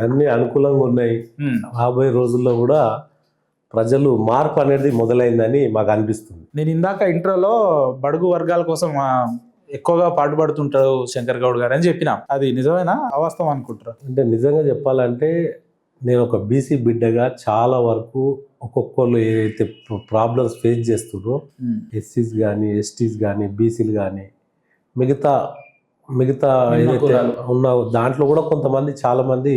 అన్ని అనుకూలంగా ఉన్నాయి. రాబోయే రోజుల్లో కూడా ప్రజలు మార్పు అనేది మొదలైందని మాకు అనిపిస్తుంది. నేను ఇందాక ఇంట్రోలో బడుగు వర్గాల కోసం ఎక్కువగా పాటుపడుతుంటాడు శంకర్ గౌడ్ గారు అని చెప్పిన, అది నిజమేనా అవాస్తవం అనుకుంటారా? అంటే నిజంగా చెప్పాలంటే నేను ఒక బీసీ బిడ్డగా చాలా వరకు ఒక్కొక్కరు ఏదైతే ప్రాబ్లమ్స్ ఫేస్ చేస్తున్నారో ఎస్సీస్ కానీ ఎస్టీస్ కానీ బీసీలు కానీ మిగతా ఏదైతే ఉన్న దాంట్లో కూడా కొంతమంది చాలా మంది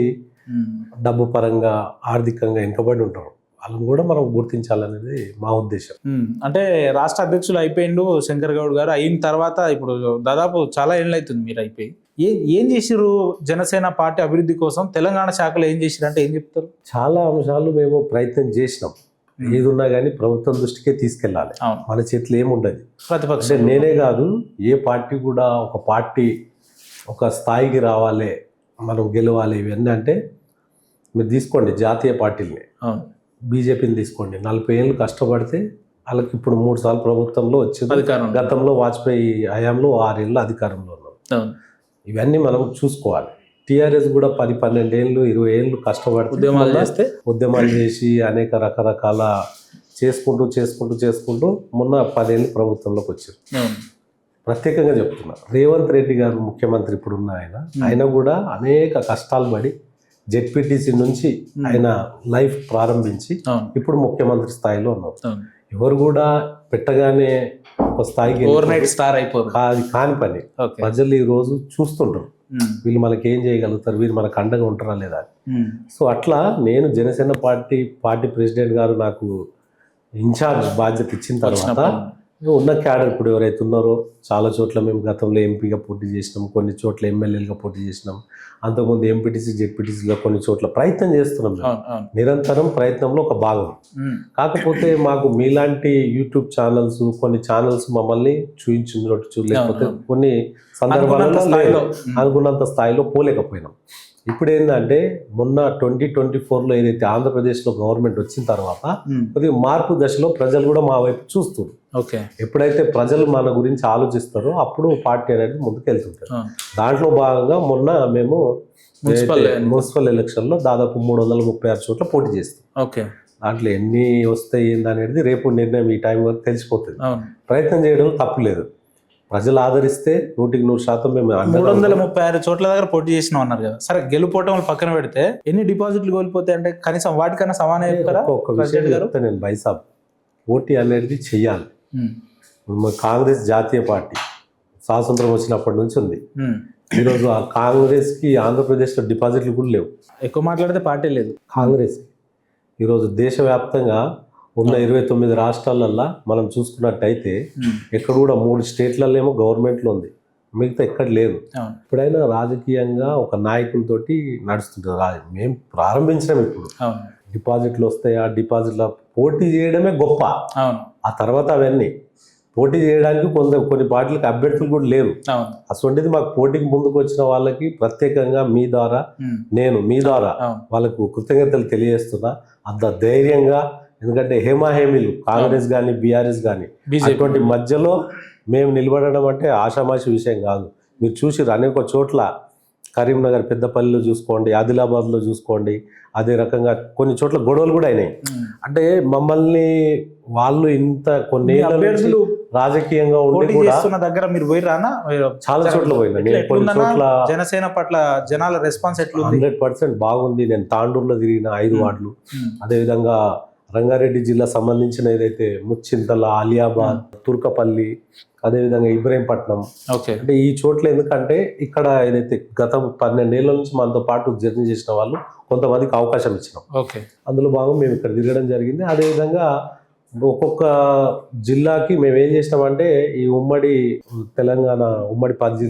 డబ్బు పరంగా ఆర్థికంగా వెనుకబడి ఉంటారు. వాళ్ళని కూడా మనం గుర్తించాలనేది మా ఉద్దేశం. అంటే రాష్ట్ర అధ్యక్షులు అయిపోయిండు శంకర్ గౌడ్ గారు. అయిన తర్వాత ఇప్పుడు దాదాపు చాలా ఏళ్ళు అవుతుంది మీరు అయిపోయి. ఏం చేసిరు జనసేన పార్టీ అభివృద్ధి కోసం? తెలంగాణ శాఖలో ఏం చేసిరు అంటే ఏం చెప్తారు? చాలా అంశాలు మేము ప్రయత్నం చేసినాం. ఏది ఉన్నా కానీ ప్రభుత్వం దృష్టికే తీసుకెళ్ళాలి. మన చేతిలో ఏముండదు. ప్రతిపక్షం నేనే కాదు, ఏ పార్టీ కూడా ఒక పార్టీ ఒక స్థాయికి రావాలి, మనం గెలవాలి, ఇవన్నీ అంటే మీరు తీసుకోండి జాతీయ పార్టీలని, బీజేపీని తీసుకోండి. 40 ఏళ్ళు కష్టపడితే వాళ్ళకి ఇప్పుడు 3 సార్లు ప్రభుత్వంలో వచ్చింది. గతంలో వాజ్పేయి హయాంలో 6 ఏళ్ళు అధికారంలో ఉన్నాం. ఇవన్నీ మనం చూసుకోవాలి. టీఆర్ఎస్ కూడా 10-12 ఏళ్ళు 20 ఏళ్ళు కష్టపడితే ఉద్యమాలు చేసి అనేక రకరకాల చేసుకుంటూ మొన్న 10 ఏళ్ళు ప్రభుత్వంలోకి వచ్చారు. ప్రత్యేకంగా చెప్తున్నా, రేవంత్ రెడ్డి గారు ముఖ్యమంత్రి ఇప్పుడున్న ఆయన కూడా అనేక కష్టాలు పడి జెడ్పీటీసీ నుంచి ఆయన లైఫ్ ప్రారంభించి ఇప్పుడు ముఖ్యమంత్రి స్థాయిలో ఉన్నారు. ఎవరు కూడా పెట్టగానే ఒక స్థాయికి స్టార్ అయిపోరు, అది కాని పని. ప్రజలు ఈ రోజు చూస్తుంటారు వీళ్ళు మనకి ఏం చేయగలుగుతారు, వీళ్ళు మనకు అండగా ఉంటారా లేదా. సో అట్లా నేను జనసేన పార్టీ ప్రెసిడెంట్ గారు నాకు ఇన్ఛార్జ్ బాధ్యత ఇచ్చిన తర్వాత ఉన్న క్యాడర్ ఇప్పుడు ఎవరైతే ఉన్నారో చాలా చోట్ల మేము గతంలో ఎంపీగా పోటీ చేసినాం, కొన్ని చోట్ల ఎమ్మెల్యేలుగా పోటీ చేసినాం, అంతకుముందు ఎంపీటీసీ జెడ్పీటీసీగా కొన్ని చోట్ల ప్రయత్నం చేస్తున్నాం. నిరంతరం ప్రయత్నంలో ఒక భాగం. కాకపోతే మాకు మీలాంటి యూట్యూబ్ ఛానల్స్, కొన్ని ఛానల్స్ మమ్మల్ని చూపించినట్టు లేకపోతే కొన్ని సందర్భాలలో అనుకున్నంత స్థాయిలో పోలేకపోయినాం. ఇప్పుడు ఏంటంటే మొన్న 2024లో ఏదైతే ఆంధ్రప్రదేశ్లో గవర్నమెంట్ వచ్చిన తర్వాత కొద్దిగా మార్పు దశలో ప్రజలు కూడా మా వైపు చూస్తారు. ఎప్పుడైతే ప్రజలు మన గురించి ఆలోచిస్తారో అప్పుడు పార్టీ అనేది ముందుకు వెళ్తుంటారు. దాంట్లో భాగంగా మొన్న మేము మున్సిపల్ ఎలక్షన్లో దాదాపు 336 చోట్ల పోటీ చేస్తాం. దాంట్లో ఎన్ని వస్తాయి ఏందనేది రేపు నిర్ణయం ఈ టైం వరకు తెలిసిపోతుంది. ప్రయత్నం చేయడం తప్పులేదు. ప్రజలు ఆదరిస్తే 100% మేము 336 చోట్ల దగ్గర పోటీ చేసినాం అన్నారు కదా. సరే, గెలుపోవటం పక్కన పెడితే ఎన్ని డిపాజిట్లు కోల్పోతాయి అంటే కనీసం వాటికన్నా సమానం చెప్తారా? ఒక విషయం చెప్తే నేను బైసాబ్ పోటీ అనేది చెయ్యాలి. కాంగ్రెస్ జాతీయ పార్టీ స్వాతంత్రం వచ్చినప్పటి నుంచి ఉంది. ఈరోజు ఆ కాంగ్రెస్కి ఆంధ్రప్రదేశ్లో డిపాజిట్లు కూడా లేవు. ఎక్కువ మాట్లాడితే పార్టీ లేదు కాంగ్రెస్. ఈరోజు దేశవ్యాప్తంగా ఉన్న 29 రాష్ట్రాలల్లో మనం చూసుకున్నట్టయితే ఎక్కడ కూడా 3 స్టేట్లలో ఏమో గవర్నమెంట్లో ఉంది, మిగతా ఎక్కడ లేదు. ఎప్పుడైనా రాజకీయంగా ఒక నాయకులతోటి నడుస్తుంటుంది. మేము ప్రారంభించినాం. ఇప్పుడు డిపాజిట్లు వస్తాయి, ఆ డిపాజిట్ల పోటీ చేయడమే గొప్ప. ఆ తర్వాత అవన్నీ పోటీ చేయడానికి కొన్ని పార్టీలకు అభ్యర్థులు కూడా లేరు. అటువంటిది మాకు పోటీకి ముందుకు వచ్చిన వాళ్ళకి ప్రత్యేకంగా మీ ద్వారా వాళ్ళకు కృతజ్ఞతలు తెలియజేస్తున్నా. అంత ధైర్యంగా, ఎందుకంటే హేమాహేమీలు కాంగ్రెస్ కానీ బీఆర్ఎస్ కానీ అటువంటి మధ్యలో మేము నిలబడడం అంటే ఆషామాషి విషయం కాదు. మీరు చూసి అనేక చోట్ల కరీంనగర్, పెద్దపల్లిలో చూసుకోండి, ఆదిలాబాద్లో చూసుకోండి, అదే రకంగా కొన్ని చోట్ల గొడవలు కూడా అయినాయి. అంటే మమ్మల్ని వాళ్ళు ఇంత కొన్ని రాజకీయంగా ఉండి కూడా దగ్గర మీరు పోయి రానా చాలా చోట్ల పోయినా. నేను కొన్ని చోట్ల జనసేన పట్ల జనాల రెస్పాన్స్ ఎట్లా 100% బాగుంది. నేను తాండూరులో తిరిగిన 5 వార్డులు, అదేవిధంగా రంగారెడ్డి జిల్లా సంబంధించిన ఏదైతే ముచ్చింతల, ఆలియాబాద్, తుర్కపల్లి, అదేవిధంగా ఇబ్రహీంపట్నం, అంటే ఈ చోట్ల ఎందుకంటే ఇక్కడ ఏదైతే గత 12 ఏళ్ల నుంచి మనతో పాటు జర్నీ చేసిన వాళ్ళు కొంతమందికి అవకాశం ఇచ్చినాం. అందులో భాగం మేము ఇక్కడ తిరగడం జరిగింది. అదేవిధంగా ఒక్కొక్క జిల్లాకి మేము ఏం చేసినామంటే ఈ ఉమ్మడి తెలంగాణ ఉమ్మడి 10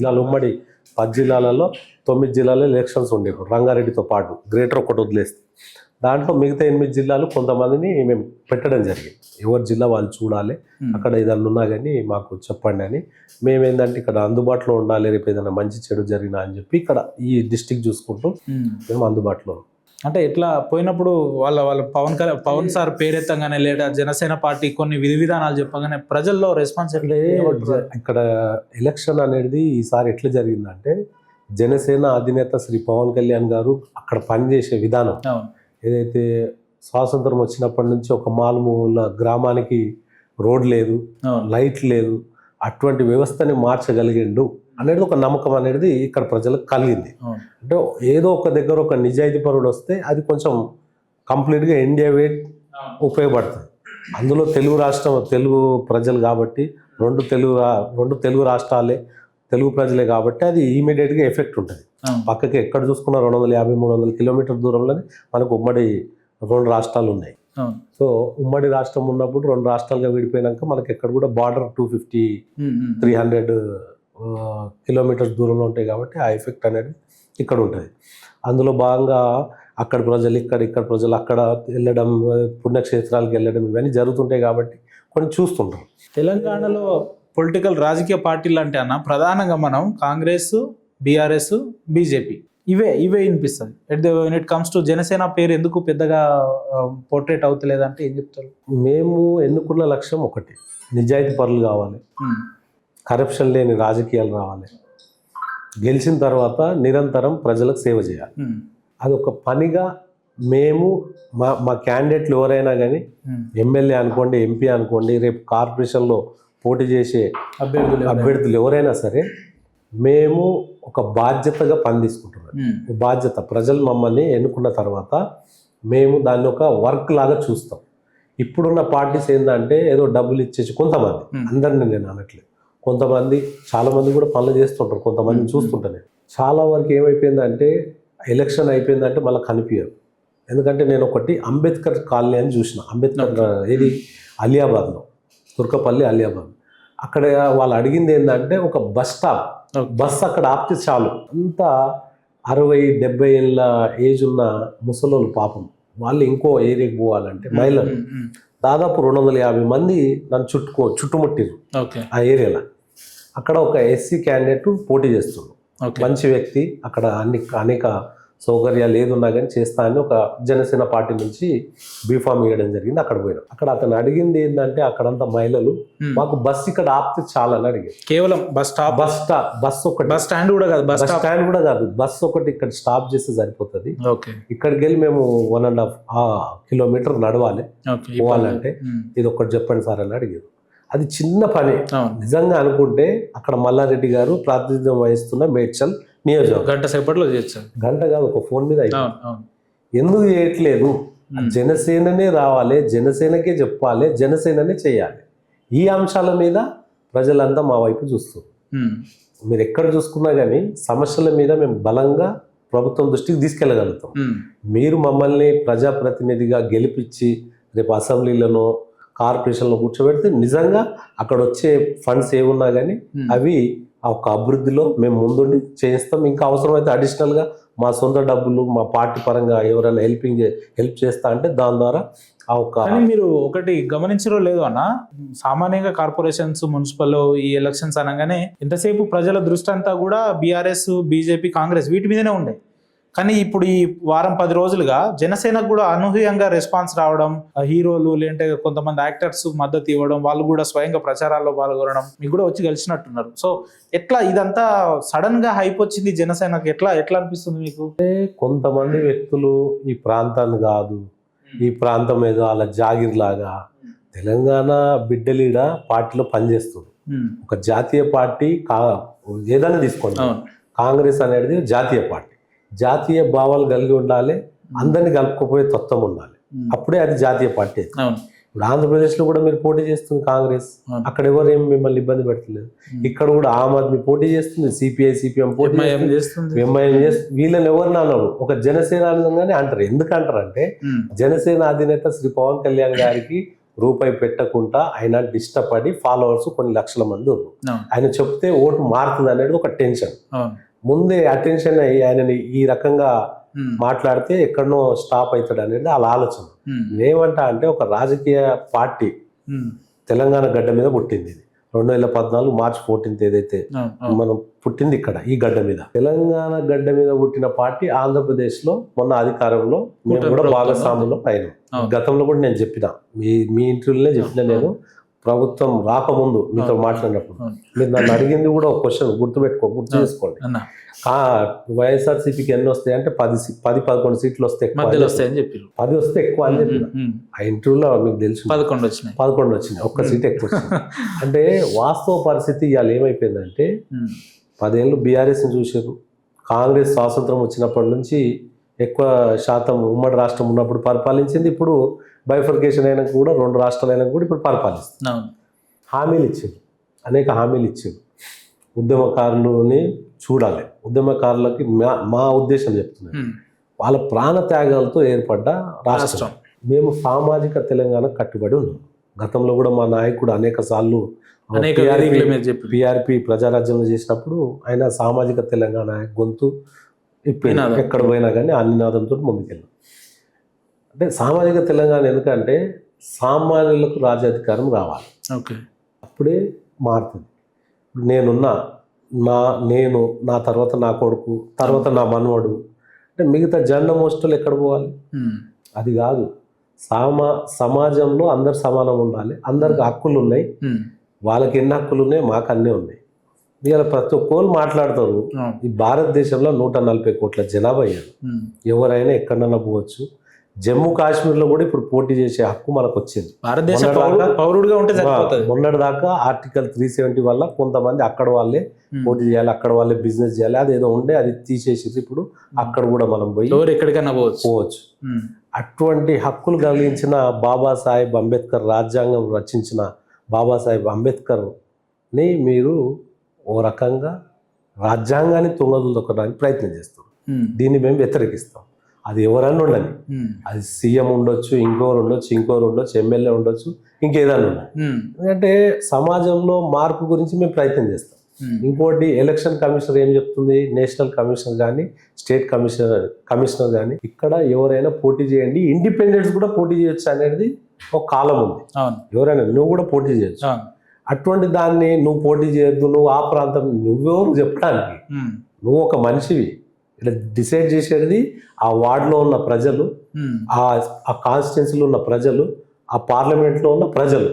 జిల్లాలలో 9 జిల్లాలో ఎలక్షన్స్ ఉండే రంగారెడ్డితో పాటు గ్రేటర్ ఒకటి వదిలేస్తే దాంట్లో మిగతా 8 జిల్లాలు కొంతమందిని మేము పెట్టడం జరిగింది. ఎవరి జిల్లా వాళ్ళు చూడాలి, అక్కడ ఏదన్నా ఉన్నా కానీ మాకు చెప్పండి అని. మేమేంటంటే ఇక్కడ అందుబాటులో ఉండాలి, రేపు ఏదైనా మంచి చెడు జరిగినా అని చెప్పి ఇక్కడ ఈ డిస్టిక్ చూసుకుంటూ మేము అందుబాటులో. అంటే ఎట్లా పోయినప్పుడు వాళ్ళ పవన్ సార్ పేరెత్తంగానే లేదా జనసేన పార్టీ కొన్ని విధి విధానాలు చెప్పగానే ప్రజల్లో రెస్పాన్స్ ఎట్లా? ఇక్కడ ఎలక్షన్ అనేది ఈసారి ఎట్లా జరిగిందంటే జనసేన అధినేత శ్రీ పవన్ కళ్యాణ్ గారు అక్కడ పనిచేసే విధానం అవును. ఏదైతే స్వాతంత్రం వచ్చినప్పటి నుంచి ఒక మారుమూల గ్రామానికి రోడ్ లేదు, అవును. లైట్ లేదు, అటువంటి వ్యవస్థని మార్చగలిగిండు అనేది ఒక నమ్మకం అనేది ఇక్కడ ప్రజలకు కలిగింది. అవును. అంటే ఏదో ఒక దగ్గర ఒక నిజాయితీ పరుడు వస్తే అది కొంచెం కంప్లీట్గా ఇండియా వైడ్ ఉపయోగపడుతుంది. అందులో తెలుగు ప్రజలు కాబట్టి రెండు తెలుగు రాష్ట్రాలే తెలుగు ప్రజలే కాబట్టి అది ఇమీడియట్గా ఎఫెక్ట్ ఉంటుంది. అవును. పక్కకి ఎక్కడ చూసుకున్నా 250-300 కిలోమీటర్ దూరంలోనే మనకు ఉమ్మడి 2 రాష్ట్రాలు ఉన్నాయి. అవును. సో ఉమ్మడి రాష్ట్రం ఉన్నప్పుడు 2 రాష్ట్రాలుగా విడిపోయినాక మనకి ఎక్కడ కూడా బార్డర్ 250-300 కిలోమీటర్స్ దూరంలో ఉంటాయి కాబట్టి ఆ ఎఫెక్ట్ అనేది ఇక్కడ ఉంటుంది. అందులో భాగంగా అక్కడ ప్రజలు ఇక్కడ ప్రజలు అక్కడ వెళ్ళడం, పుణ్యక్షేత్రాలకు వెళ్ళడం ఇవన్నీ జరుగుతుంటాయి కాబట్టి కొన్ని చూస్తుంటాం. తెలంగాణలో పొలిటికల్ రాజకీయ పార్టీలు అంటే అన్న ప్రధానంగా మనం కాంగ్రెస్, బీఆర్ఎస్, బీజేపీ ఇవే వినిపిస్తుంది. When it comes to Janasena పేరు ఎందుకు పెద్దగా పోర్ట్రేట్ అవుతలేదంటే ఏం చెప్తారు? మేము ఎన్నుకున్న లక్ష్యం ఒకటి, నిజాయితీ పరులు కావాలి, కరప్షన్ లేని రాజకీయాలు రావాలి, గెలిచిన తర్వాత నిరంతరం ప్రజలకు సేవ చేయాలి. అది ఒక పనిగా మేము మా క్యాండిడేట్లు ఎవరైనా కానీ ఎమ్మెల్యే అనుకోండి, ఎంపీ అనుకోండి, రేపు కార్పొరేషన్లో పోటీ చేసే అభ్యర్థులు ఎవరైనా సరే మేము ఒక బాధ్యతగా పని తీసుకుంటున్నాం. బాధ్యత, ప్రజలు మమ్మల్ని ఎన్నుకున్న తర్వాత మేము దాన్ని ఒక వర్క్ లాగా చూస్తాం. ఇప్పుడున్న పార్టీస్ ఏంటంటే ఏదో డబ్బులు ఇచ్చేసి కొంతమంది, అందరినీ నేను అనట్లేదు, కొంతమంది చాలామంది కూడా పనులు చేస్తుంటారు, కొంతమంది చూస్తుంటాను. చాలా వరకు ఏమైపోయిందంటే ఎలక్షన్ అయిపోయిందంటే మళ్ళీ కనిపించదు. ఎందుకంటే నేను ఒకటి అంబేద్కర్ కాలనీ అని చూసిన, అంబేద్కర్ ఏది అలియాబాద్లో, తుర్కపల్లి అలియాబాద్, అక్కడ వాళ్ళు అడిగింది ఏంటంటే ఒక బస్ స్టాప్, బస్ అక్కడ ఆపితే చాలు, అంతా 60-70 ఏళ్ళ ఏజ్ ఉన్న ముసలోళ్ళు పాపం, వాళ్ళు ఇంకో ఏరియాకి పోవాలంటే మహిళలు దాదాపు 250 మంది నన్ను చుట్టుముట్టిరు ఆ ఏరియాలో. అక్కడ ఒక ఎస్సీ క్యాండిడేట్ పోటీ చేస్తున్నాడు, మంచి వ్యక్తి, అక్కడ అనేక సౌకర్యాలు ఏదున్నా కానీ చేస్తా అని ఒక జనసేన పార్టీ నుంచి బీఫామ్ ఇవ్వడం జరిగింది. అక్కడ పోయినాం. అక్కడ అతను అడిగింది ఏంటంటే అక్కడంతా మహిళలు, మాకు బస్ ఇక్కడ ఆపితే చాలని అడిగారు. కేవలం బస్ ఒకటి, బస్ స్టాండ్ కూడా కాదు, బస్ ఒకటి ఇక్కడ స్టాప్ చేస్తే సరిపోతుంది. ఇక్కడికి వెళ్ళి మేము 1.5 కిలోమీటర్ నడవాలి, పోవాలంటే ఇది ఒకటి చెప్పండి సార్ అని అడిగారు. అది చిన్న పని నిజంగా అనుకుంటే. అక్కడ మల్లారెడ్డి గారు ప్రాతినిధ్యం వహిస్తున్న మేడ్చల్ నియోజకవర్గం గంట సేపట్లో చేయొచ్చు, గంట కాదు ఒక ఫోన్ మీద ఎందుకు చేయట్లేదు? జనసేననే రావాలి, జనసేనకే చెప్పాలి, జనసేననే చేయాలి. ఈ అంశాల మీద ప్రజలంతా మా వైపు చూస్తారు. మీరు ఎక్కడ చూసుకున్నా కానీ సమస్యల మీద మేము బలంగా ప్రభుత్వం దృష్టికి తీసుకెళ్ళగలుగుతాం. మీరు మమ్మల్ని ప్రజాప్రతినిధిగా గెలిపించి రేపు అసెంబ్లీలోనో కార్పొరేషన్లో కూర్చోబెడితే నిజంగా అక్కడ వచ్చే ఫండ్స్ ఏమున్నా కానీ అవి ఆ ఒక అభివృద్ధిలో మేము ముందుండి చేస్తాం. ఇంకా అవసరమైతే అడిషనల్గా మా సొంత డబ్బులు మా పార్టీ పరంగా ఎవరైనా హెల్ప్ చేస్తా అంటే దాని ద్వారా ఆ ఒక. మీరు ఒకటి గమనించరో లేదో అన్న, సామాన్యంగా కార్పొరేషన్స్, మున్సిపల్ ఈ ఎలక్షన్స్ అనగానే ఎంతసేపు ప్రజల దృష్టి అంతా కూడా బీఆర్ఎస్, బీజేపీ, కాంగ్రెస్ వీటి మీదనే ఉండే. కానీ ఇప్పుడు ఈ వారం 10 రోజులుగా జనసేనకు కూడా అనూహ్యంగా రెస్పాన్స్ రావడం, హీరోలు లేదంటే కొంతమంది యాక్టర్స్ మద్దతు ఇవ్వడం, వాళ్ళు కూడా స్వయంగా ప్రచారాల్లో పాల్గొనడం, మీకు కూడా వచ్చి కలిసినట్టున్నారు. సో ఎట్లా ఇదంతా సడన్ గా హైప్ వచ్చింది జనసేనకు? ఎట్లా అనిపిస్తుంది మీకు? కొంతమంది వ్యక్తులు ఈ ప్రాంతాన్ని కాదు, ఈ ప్రాంతం ఏదో అలా జాగిర్ లాగా తెలంగాణ బిడ్డలీడ పార్టీలో పనిచేస్తుంది. ఒక జాతీయ పార్టీ ఏదైనా తీసుకోండి, కాంగ్రెస్ అనేది జాతీయ పార్టీ, జాతీయ భావాలు కలిగి ఉండాలి, అందరినీ కలుపుకోపోయే తత్వం ఉండాలి, అప్పుడే అది జాతీయ పార్టీ. ఇప్పుడు ఆంధ్రప్రదేశ్లో కూడా మీరు పోటీ చేస్తుంది కాంగ్రెస్, అక్కడ ఎవరు ఏమి మిమ్మల్ని ఇబ్బంది పెడతలేదు. ఇక్కడ కూడా ఆమ్ ఆద్మీ పోటీ చేస్తుంది, సిపిఐ సిపిఎం పోటీ చేస్తుంది, ఎంఐఎం చేస్తుంది. వీళ్ళని ఎవరిని అన్నారు, ఒక జనసేన అనగానే అంటారు. ఎందుకు అంటారంటే జనసేన అధినేత శ్రీ పవన్ కళ్యాణ్ గారికి రూపాయి పెట్టకుండా ఆయన ఇష్టపడి ఫాలోవర్స్ కొన్ని లక్షల మంది ఉన్నారు. ఆయన చెప్తే ఓటు మారుతుంది అనేది ఒక టెన్షన్, ముందే అటెన్షన్ అయ్యి ఆయనని ఈ రకంగా మాట్లాడితే ఎక్కడనో స్టాప్ అవుతాడు అనేది వాళ్ళ ఆలోచన. ఏమంటా అంటే ఒక రాజకీయ పార్టీ తెలంగాణ గడ్డ మీద పుట్టింది. 2014 మార్చి 14 ఏదైతే మనం పుట్టింది ఇక్కడ ఈ గడ్డ మీద, తెలంగాణ గడ్డ మీద పుట్టిన పార్టీ ఆంధ్రప్రదేశ్ లో మొన్న అధికారంలో మేము కూడా భాగస్వాములో పైన. గతంలో కూడా నేను చెప్పిన, మీ ఇంటర్వ్యూలోనే చెప్పిన, నేను ప్రభుత్వం రాకముందు మీతో మాట్లాడినప్పుడు మీరు నన్ను అడిగింది కూడా ఒక క్వశ్చన్ గుర్తు చేసుకోండి. అన్న వైఎస్ఆర్సీపీకి ఎన్ని వస్తాయి అంటే 10-11 సీట్లు వస్తే మధ్యలో వస్తాయని చెప్పారు. 10 వస్తే ఎక్కువ అని చెప్పిన ఆ ఇంటర్వ్యూలో మీకు తెలుసు 11 వచ్చినాయి. 11 వచ్చినాయి, ఒక్క సీట్ ఎక్కువ వచ్చింది. అంటే వాస్తవ పరిస్థితి ఇవాళ ఏమైపోయిందంటే 10 ఏళ్ళు బీఆర్ఎస్ని చూసారు. కాంగ్రెస్ స్వాతంత్రం వచ్చినప్పటి నుంచి ఎక్కువ శాతం ఉమ్మడి రాష్ట్రం ఉన్నప్పుడు పరిపాలించింది. ఇప్పుడు బైఫర్కేషన్ అయినా కూడా 2 రాష్ట్రాలు అయినా కూడా ఇప్పుడు పరిపాలిస్తుంది. హామీలు ఇచ్చారు, అనేక హామీలు ఇచ్చారు. ఉద్యమకారులని చూడాలి. ఉద్యమకారులకి మా ఉద్దేశం చెప్తున్నాను, వాళ్ళ ప్రాణ త్యాగాలతో ఏర్పడ్డ రాష్ట్రం. మేము సామాజిక తెలంగాణ కట్టుబడి ఉన్నాం. గతంలో కూడా మా నాయకుడు అనేక సార్లు పిఆర్పి ప్రజారాజ్యంలో చేసినప్పుడు ఆయన సామాజిక తెలంగాణ గొంతు ఎక్కడ పోయినా కానీ ఆ నినాదంతో ముందుకెళ్ళాం. అంటే సామాజిక తెలంగాణ ఎందుకంటే సామాన్యులకు రాజ్యాధికారం రావాలి, అప్పుడే మారుతుంది. నేను నా తర్వాత నా కొడుకు, తర్వాత నా మనవడు, అంటే మిగతా జెండా మోస్టర్లు ఎక్కడ పోవాలి? అది కాదు. సమాజంలో అందరు సమానం ఉండాలి, అందరికి హక్కులు ఉన్నాయి. వాళ్ళకి ఎన్ని హక్కులు ఉన్నాయి, మాకు అన్నీ ఉన్నాయి. ఇవాళ ప్రతి ఒక్కరు మాట్లాడతారు. ఈ భారతదేశంలో 140 కోట్ల జనాభా అయ్యారు. ఎవరైనా ఎక్కడన్నా పోవచ్చు. జమ్మూ కాశ్మీర్లో కూడా ఇప్పుడు పోటీ చేసే హక్కు మనకు వచ్చింది. పౌరుడుగా ఉంటే మొన్నటి దాకా ఆర్టికల్ 370 వల్ల కొంతమంది అక్కడ వాళ్ళే పోటీ చేయాలి, అక్కడ వాళ్ళే బిజినెస్ చేయాలి, అది ఏదో ఉండే అది తీసేసి ఇప్పుడు అక్కడ కూడా మనం పోయి ఎక్కడికైనా పోవచ్చు. అటువంటి హక్కులు కలిగించిన బాబాసాహెబ్ అంబేద్కర్, రాజ్యాంగం రచించిన బాబాసాహెబ్ అంబేద్కర్ని మీరు ఓ రకంగా రాజ్యాంగాన్ని తుంగలు తొక్కడానికి ప్రయత్నం చేస్తాం. దీన్ని మేము వ్యతిరేకిస్తాం. అది ఎవరన్నా ఉండని, అది సీఎం ఉండొచ్చు, ఇంకోరు ఉండొచ్చు, ఎమ్మెల్యే ఉండొచ్చు, ఇంకేదన్నా ఉండదు. ఎందుకంటే సమాజంలో మార్పు గురించి మేము ప్రయత్నం చేస్తాం. ఇంకోటి ఎలక్షన్ కమిషనర్ ఏం చెప్తుంది, నేషనల్ కమిషనర్ కానీ స్టేట్ కమిషనర్ కానీ ఇక్కడ ఎవరైనా పోటీ చేయండి, ఇండిపెండెంట్స్ కూడా పోటీ చేయొచ్చు అనేది ఒక కాలం ఉంది. ఎవరైనా నువ్వు కూడా పోటీ చేయొచ్చు. అటువంటి దాన్ని నువ్వు పోటీ చేయొద్దు, నువ్వు ఆ ప్రాంతం, నువ్వెవరు చెప్పడానికి? నువ్వు ఒక మనిషివి. ఇలా డిసైడ్ చేసేది ఆ వార్డులో ఉన్న ప్రజలు, ఆ కాన్స్టిట్యున్సీలో ఉన్న ప్రజలు, ఆ పార్లమెంట్లో ఉన్న ప్రజలు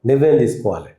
నిర్ణయం తీసుకోవాలి.